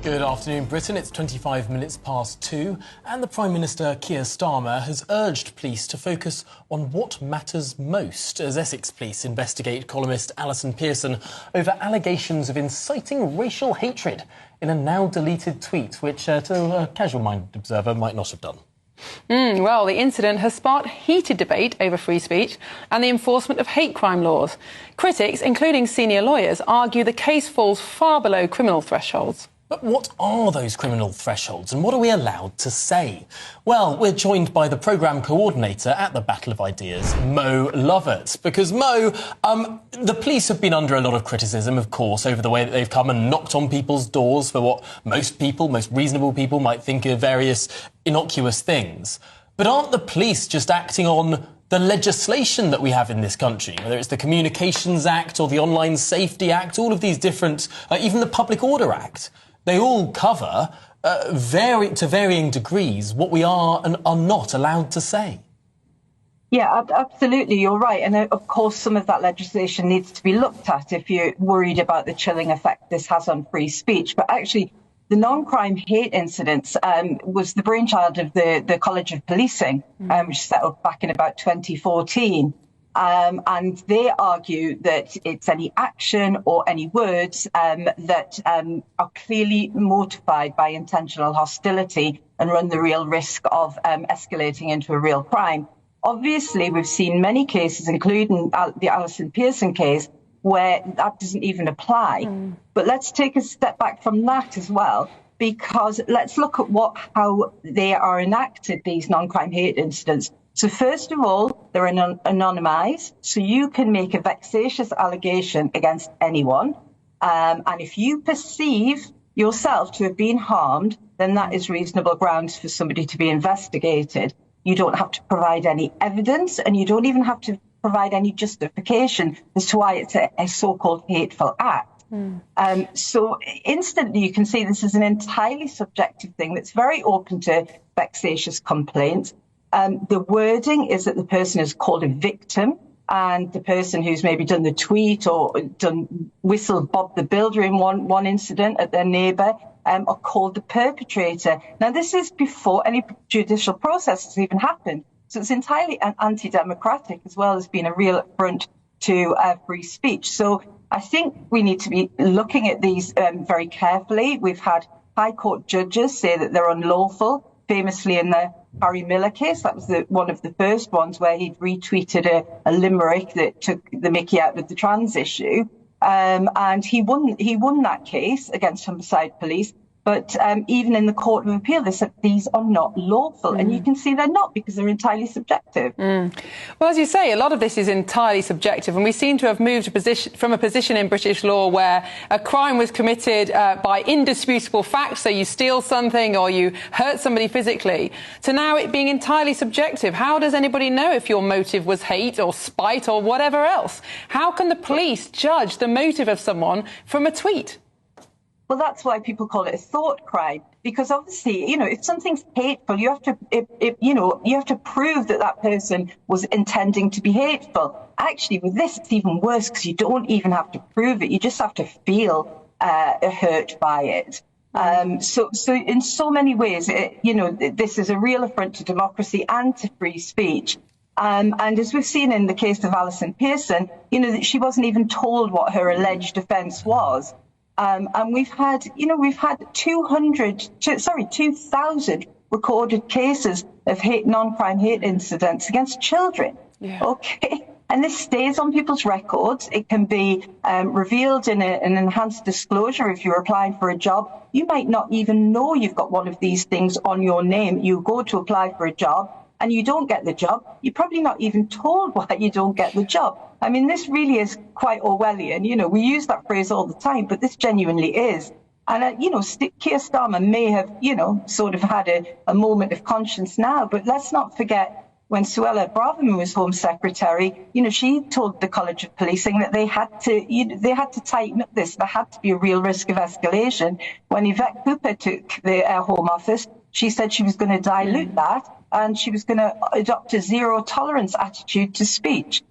Good afternoon, Britain. It's 25 minutes past 2, and the Prime Minister, Keir Starmer, has urged police to focus on what matters most as Essex Police investigate columnist Alison Pearson over allegations of inciting racial hatred in a now-deleted tweet, which, to a casual-minded observer, might not have done. Well, the incident has sparked heated debate over free speech and the enforcement of hate crime laws. Critics, including senior lawyers, argue the case falls far below criminal thresholds. But what are those criminal thresholds and what are we allowed to say? Well, we're joined by the programme coordinator at the Battle of Ideas, Mo Lovatt. Because, Mo, the police have been under a lot of criticism, of course, over the way that they've come and knocked on people's doors for what most people, most reasonable people, might think are various innocuous things. But aren't the police just acting on the legislation that we have in this country, whether it's the Communications Act or the Online Safety Act, all of these different, even the Public Order Act? They all cover, to varying degrees, what we are and are not allowed to say. Yeah, absolutely, you're right. And of course, some of that legislation needs to be looked at if you're worried about the chilling effect this has on free speech. But actually, the non-crime hate incidents was the brainchild of the College of Policing, which set up back in about 2014. And they argue that it's any action or any words that are clearly motivated by intentional hostility and run the real risk of escalating into a real crime. Obviously, we've seen many cases, including the Alison Pearson case, where that doesn't even apply. But let's take a step back from that as well, because let's look at how they are enacted, these non-crime hate incidents. So first of all, they're anonymised, so you can make a vexatious allegation against anyone. And if you perceive yourself to have been harmed, then that is reasonable grounds for somebody to be investigated. You don't have to provide any evidence, and you don't even have to provide any justification as to why it's a so-called hateful act. So instantly you can see this is an entirely subjective thing that's very open to vexatious complaints. The wording is that the person is called a victim, and the person who's maybe done the tweet or whistled Bob the Builder in one incident at their neighbour are called the perpetrator. Now, this is before any judicial process has even happened. So it's entirely anti-democratic, as well as being a real affront to free speech. So I think we need to be looking at these very carefully. We've had High Court judges say that they're unlawful. Famously in the Harry Miller case, that was one of the first ones where he'd retweeted a limerick that took the mickey out of the trans issue. And he won that case against homicide police. But even in the Court of Appeal, they said these are not lawful. And you can see they're not, because they're entirely subjective. Well, as you say, a lot of this is entirely subjective. And we seem to have moved from a position in British law where a crime was committed by indisputable facts, so you steal something or you hurt somebody physically, to now it being entirely subjective. How does anybody know if your motive was hate or spite or whatever else? How can the police judge the motive of someone from a tweet? Well, that's why people call it a thought crime, because obviously, if something's hateful, you have to prove that person was intending to be hateful. Actually, with this, it's even worse, because you don't even have to prove it. You just have to feel hurt by it. So in so many ways, this is a real affront to democracy and to free speech. And as we've seen in the case of Alison Pearson, that she wasn't even told what her alleged offence was. And we've had 2,000 recorded cases of non-crime hate incidents against children. Yeah. Okay. And this stays on people's records. It can be revealed in an enhanced disclosure if you're applying for a job. You might not even know you've got one of these things on your name. You go to apply for a job and you don't get the job. You're probably not even told why you don't get the job. I mean, this really is quite Orwellian. We use that phrase all the time, but this genuinely is. And, Keir Starmer may have, sort of had a moment of conscience now, but let's not forget when Suella Braverman was Home Secretary, she told the College of Policing that they had to tighten up this. There had to be a real risk of escalation. When Yvette Cooper took the Home Office, she said she was going to dilute that, and she was going to adopt a zero tolerance attitude to speech.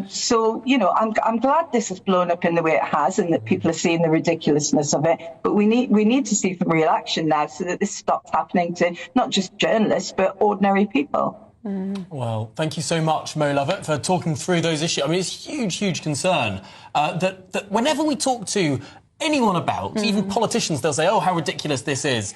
So, I'm glad this has blown up in the way it has and that people are seeing the ridiculousness of it. But we need to see some real action now so that this stops happening to not just journalists, but ordinary people. Well, thank you so much, Mo Lovatt, for talking through those issues. I mean, it's a huge, huge concern that whenever we talk to anyone about, even politicians, they'll say, oh, how ridiculous this is.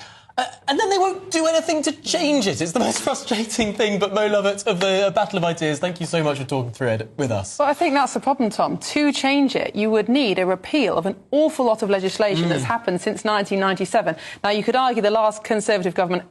And then they won't do anything to change it. It's the most frustrating thing. But Mo Lovatt of the Battle of Ideas, thank you so much for talking through it with us. Well, I think that's the problem, Tom. To change it, you would need a repeal of an awful lot of legislation that's happened since 1997. Now, you could argue the last Conservative government